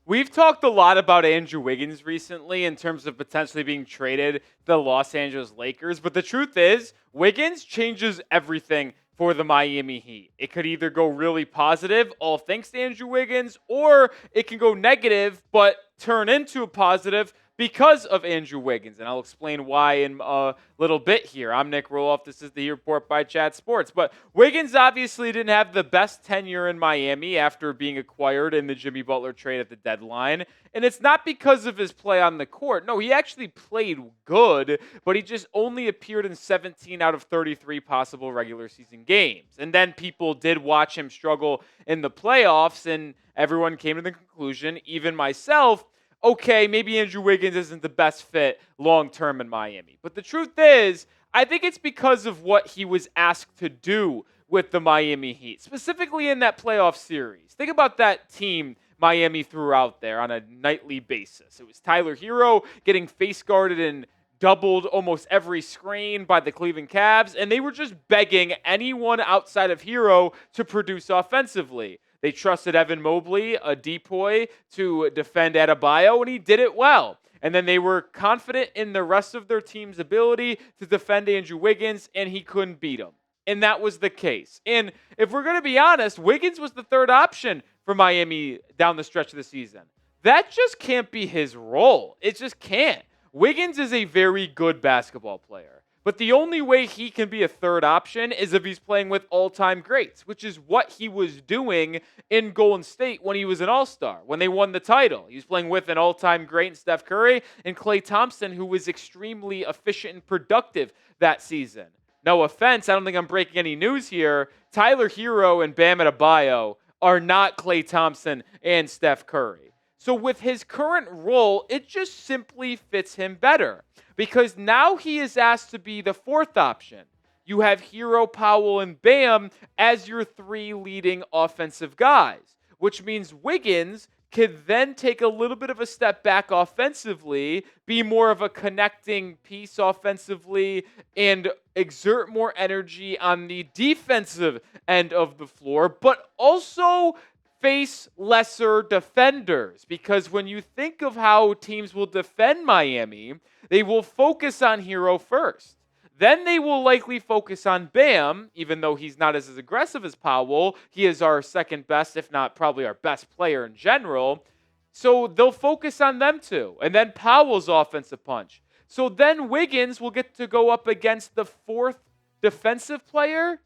We've talked a lot about Andrew Wiggins recently in terms of potentially being traded to the Los Angeles Lakers, but the truth is, Wiggins changes everything for the Miami Heat. It could either go really positive, all thanks to Andrew Wiggins, or it can go negative, but turn into a positive because of Andrew Wiggins. And I'll explain why in a little bit here. I'm Nic Rohloff. This is the Heat Report by Chat Sports. But Wiggins obviously didn't have the best tenure in Miami after being acquired in the Jimmy Butler trade at the deadline. And it's not because of his play on the court. No, he actually played good, but he just only appeared in 17 out of 33 possible regular season games. And then people did watch him struggle in the playoffs, and everyone came to the conclusion, even myself, okay, maybe Andrew Wiggins isn't the best fit long-term in Miami. But the truth is, I think it's because of what he was asked to do with the Miami Heat, specifically in that playoff series. Think about that team Miami threw out there on a nightly basis. It was Tyler Herro getting face-guarded and doubled almost every screen by the Cleveland Cavs, and they were just begging anyone outside of Herro to produce offensively. They trusted Evan Mobley, a decoy, to defend Adebayo, and he did it well. And then they were confident in the rest of their team's ability to defend Andrew Wiggins, and he couldn't beat him. And that was the case. And if we're going to be honest, Wiggins was the third option for Miami down the stretch of the season. That just can't be his role. It just can't. Wiggins is a very good basketball player. But the only way he can be a third option is if he's playing with all-time greats, which is what he was doing in Golden State when he was an all-star, when they won the title. He was playing with an all-time great in Steph Curry and Klay Thompson, who was extremely efficient and productive that season. No offense, I don't think I'm breaking any news here. Tyler Herro and Bam Adebayo are not Klay Thompson and Steph Curry. So with his current role, it just simply fits him better because now he is asked to be the fourth option. You have Herro, Powell, and Bam as your three leading offensive guys, which means Wiggins could then take a little bit of a step back offensively, be more of a connecting piece offensively, and exert more energy on the defensive end of the floor, but also face lesser defenders, because when you think of how teams will defend Miami, they will focus on Herro first. Then they will likely focus on Bam, even though he's not as aggressive as Powell. He is our second best, if not probably our best player in general. So they'll focus on them too. And then Powell's offensive punch. So then Wiggins will get to go up against the fourth defensive player,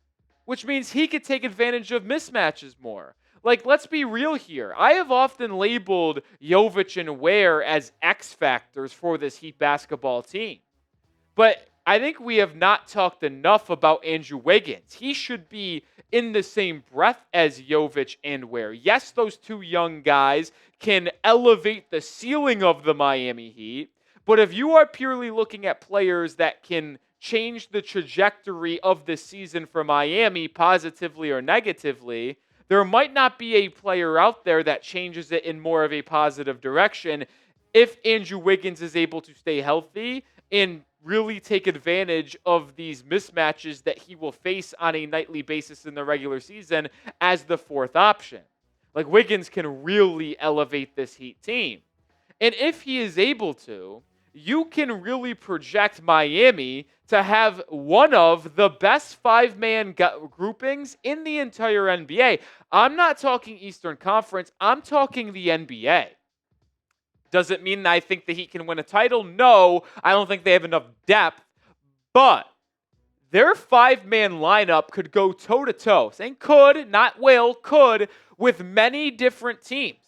which means he could take advantage of mismatches more. Like, let's be real here. I have often labeled Jovic and Ware as X factors for this Heat basketball team. But I think we have not talked enough about Andrew Wiggins. He should be in the same breath as Jovic and Ware. Yes, those two young guys can elevate the ceiling of the Miami Heat. But if you are purely looking at players that can change the trajectory of the season for Miami positively or negatively, there might not be a player out there that changes it in more of a positive direction if Andrew Wiggins is able to stay healthy and really take advantage of these mismatches that he will face on a nightly basis in the regular season as the fourth option. Like, Wiggins can really elevate this Heat team. And if he is able to, you can really project Miami to have one of the best five-man groupings in the entire NBA. I'm not talking Eastern Conference. I'm talking the NBA. Does it mean I think the Heat can win a title? No, I don't think they have enough depth. But their five-man lineup could go toe-to-toe. Saying could, not will, could, with many different teams.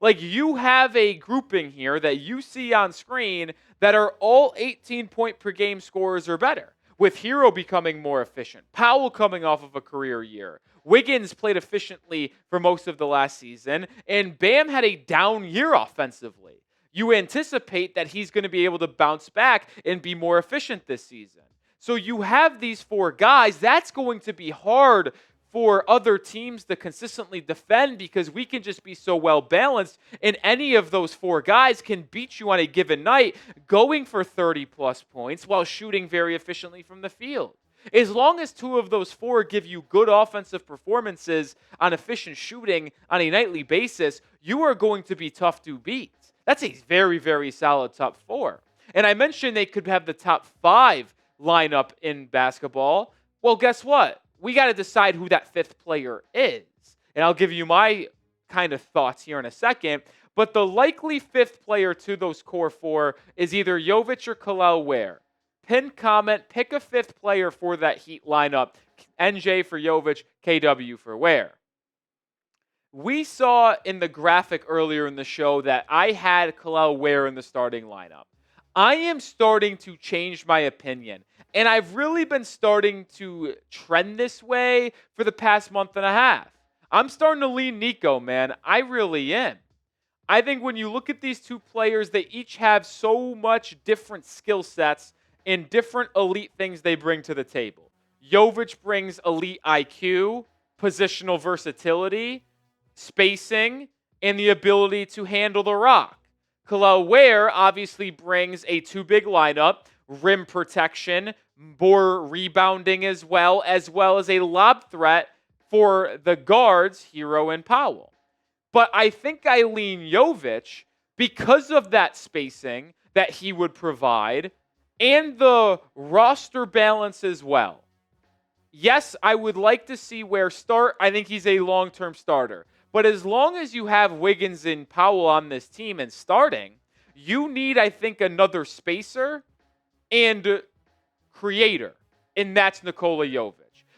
Like, you have a grouping here that you see on screen that are all 18-point-per-game scorers or better, with Herro becoming more efficient, Powell coming off of a career year, Wiggins played efficiently for most of the last season, and Bam had a down year offensively. You anticipate that he's going to be able to bounce back and be more efficient this season. So you have these four guys. That's going to be hard for other teams to consistently defend because we can just be so well balanced, and any of those four guys can beat you on a given night going for 30 plus points while shooting very efficiently from the field. As long as two of those four give you good offensive performances on efficient shooting on a nightly basis, you are going to be tough to beat. That's a very, very solid top four. And I mentioned they could have the top 5 lineup in basketball. Well, guess what? We got to decide who that 5th player is. And I'll give you my kind of thoughts here in a second. But the likely 5th player to those core 4 is either Jovic or Kel'el Ware. Pin comment, pick a 5th player for that Heat lineup. NJ for Jovic, KW for Ware. We saw in the graphic earlier in the show that I had Kel'el Ware in the starting lineup. I am starting to change my opinion, and I've really been starting to trend this way for the past month and a half. I'm starting to lean Nico, man. I really am. I think when you look at these two players, they each have so much different skill sets and different elite things they bring to the table. Jovic brings elite IQ, positional versatility, spacing, and the ability to handle the rock. Kel'el Ware obviously brings a too-big lineup, rim protection, more rebounding as well as a lob threat for the guards, Herro and Powell. But I think I lean Jovic because of that spacing that he would provide and the roster balance as well. Yes, I would like to see Ware start. I think he's a long-term starter. But as long as you have Wiggins and Powell on this team and starting, you need, I think, another spacer and creator, and that's Nikola Jovic.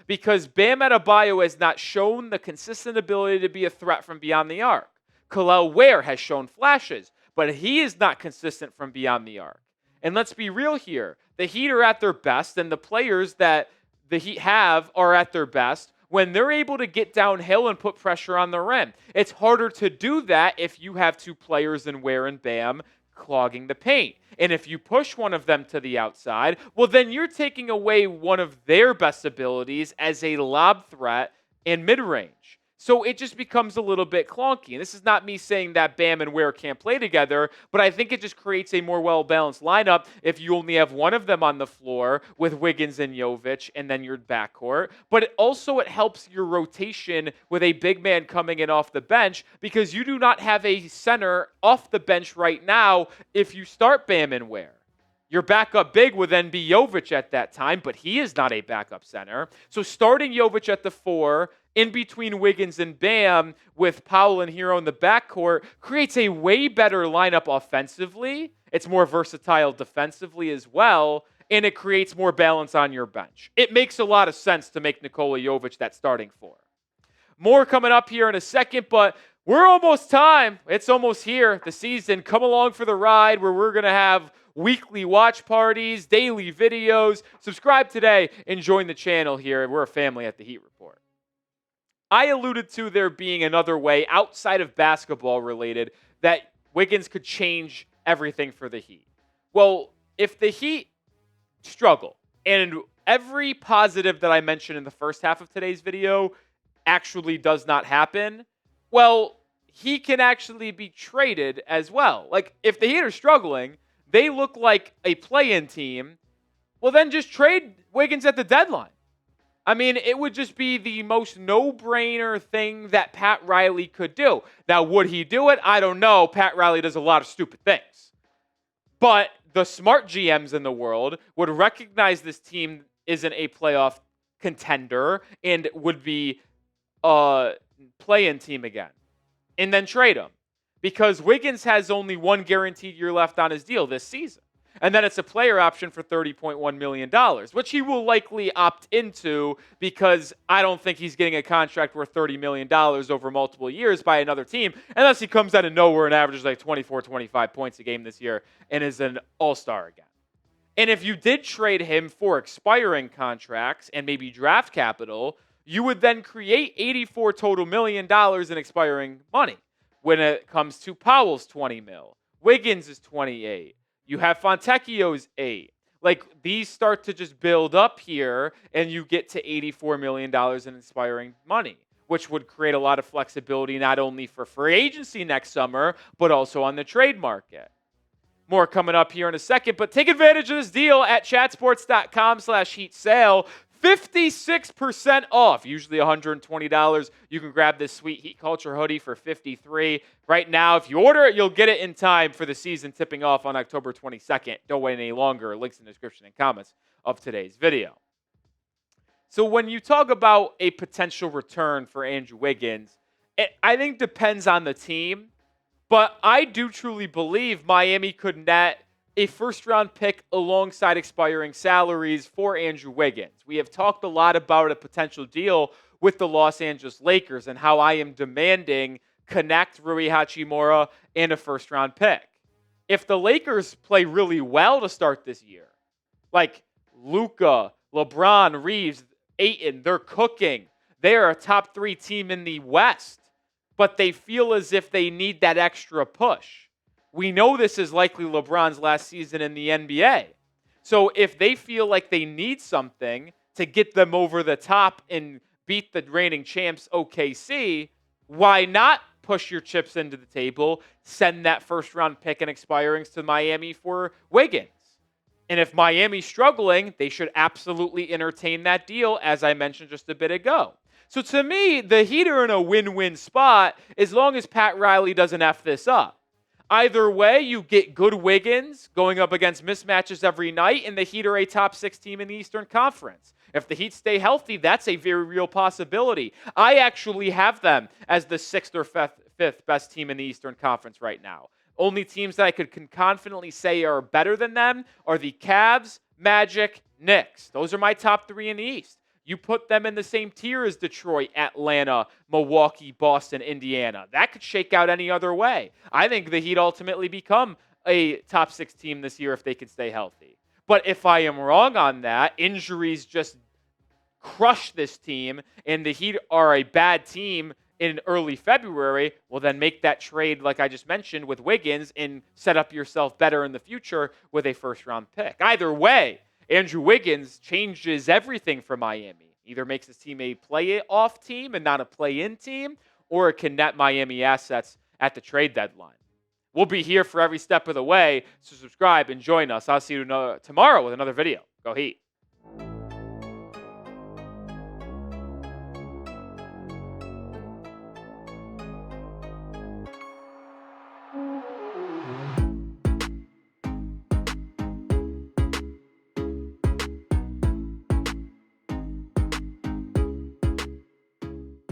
Because Bam Adebayo has not shown the consistent ability to be a threat from beyond the arc. Kel'el Ware has shown flashes, but he is not consistent from beyond the arc. And let's be real here. The Heat are at their best, and the players that the Heat have are at their best when they're able to get downhill and put pressure on the rim. It's harder to do that if you have two players in Ware and Bam clogging the paint. And if you push one of them to the outside, well, then you're taking away one of their best abilities as a lob threat in mid-range. So it just becomes a little bit clunky. And this is not me saying that Bam and Ware can't play together, but I think it just creates a more well-balanced lineup if you only have one of them on the floor with Wiggins and Jovic and then your backcourt. But it helps your rotation with a big man coming in off the bench because you do not have a center off the bench right now if you start Bam and Ware. Your backup big would then be Jovic at that time, but he is not a backup center. So starting Jovic at the 4, in between Wiggins and Bam with Powell and Herro in the backcourt creates a way better lineup offensively. It's more versatile defensively as well, and it creates more balance on your bench. It makes a lot of sense to make Nikola Jovic that starting 4. More coming up here in a second, but we're almost time. It's almost here, the season. Come along for the ride where we're going to have weekly watch parties, daily videos. Subscribe today and join the channel here. We're a family at the Heat Report. I alluded to there being another way outside of basketball related that Wiggins could change everything for the Heat. Well, if the Heat struggle, and every positive that I mentioned in the first half of today's video actually does not happen, well, he can actually be traded as well. Like, if the Heat are struggling, they look like a play-in team, well, then just trade Wiggins at the deadline. I mean, it would just be the most no-brainer thing that Pat Riley could do. Now, would he do it? I don't know. Pat Riley does a lot of stupid things. But the smart GMs in the world would recognize this team isn't a playoff contender and would be a play-in team again. And then trade him. Because Wiggins has only one guaranteed year left on his deal this season. And then it's a player option for $30.1 million, which he will likely opt into because I don't think he's getting a contract worth $30 million over multiple years by another team unless he comes out of nowhere and averages like 24, 25 points a game this year and is an all-star again. And if you did trade him for expiring contracts and maybe draft capital, you would then create $84 total million in expiring money when it comes to Powell's 20 mil. Wiggins is 28. You have Fontecchio's 8. Like, these start to just build up here, and you get to $84 million in expiring money, which would create a lot of flexibility not only for free agency next summer, but also on the trade market. More coming up here in a second, but take advantage of this deal at chatsports.com/heat sale. 56% off, usually $120. You can grab this sweet Heat Culture hoodie for $53. Right now, if you order it, you'll get it in time for the season tipping off on October 22nd. Don't wait any longer. Links in the description and comments of today's video. So when you talk about a potential return for Andrew Wiggins, it, I think, depends on the team. But I do truly believe Miami could net a first-round pick alongside expiring salaries for Andrew Wiggins. We have talked a lot about a potential deal with the Los Angeles Lakers and how I am demanding connect Rui Hachimura and a first-round pick. If the Lakers play really well to start this year, like Luka, LeBron, Reeves, Ayton, they're cooking. They are a top 3 team in the West, but they feel as if they need that extra push. We know this is likely LeBron's last season in the NBA. So if they feel like they need something to get them over the top and beat the reigning champs OKC, why not push your chips into the table, send that first-round pick and expirings to Miami for Wiggins? And if Miami's struggling, they should absolutely entertain that deal, as I mentioned just a bit ago. So to me, the Heat are in a win-win spot as long as Pat Riley doesn't F this up. Either way, you get good Wiggins going up against mismatches every night, and the Heat are a top 6 team in the Eastern Conference. If the Heat stay healthy, that's a very real possibility. I actually have them as the 6th or 5th best team in the Eastern Conference right now. Only teams that I can confidently say are better than them are the Cavs, Magic, Knicks. Those are my top 3 in the East. You put them in the same tier as Detroit, Atlanta, Milwaukee, Boston, Indiana. That could shake out any other way. I think the Heat ultimately become a top 6 team this year if they can stay healthy. But if I am wrong on that, injuries just crush this team, and the Heat are a bad team in early February, well, then make that trade, like I just mentioned, with Wiggins and set up yourself better in the future with a first-round pick. Either way, Andrew Wiggins changes everything for Miami. Either makes his team a play-off team and not a play-in team, or it can net Miami assets at the trade deadline. We'll be here for every step of the way, so subscribe and join us. I'll see you tomorrow with another video. Go Heat.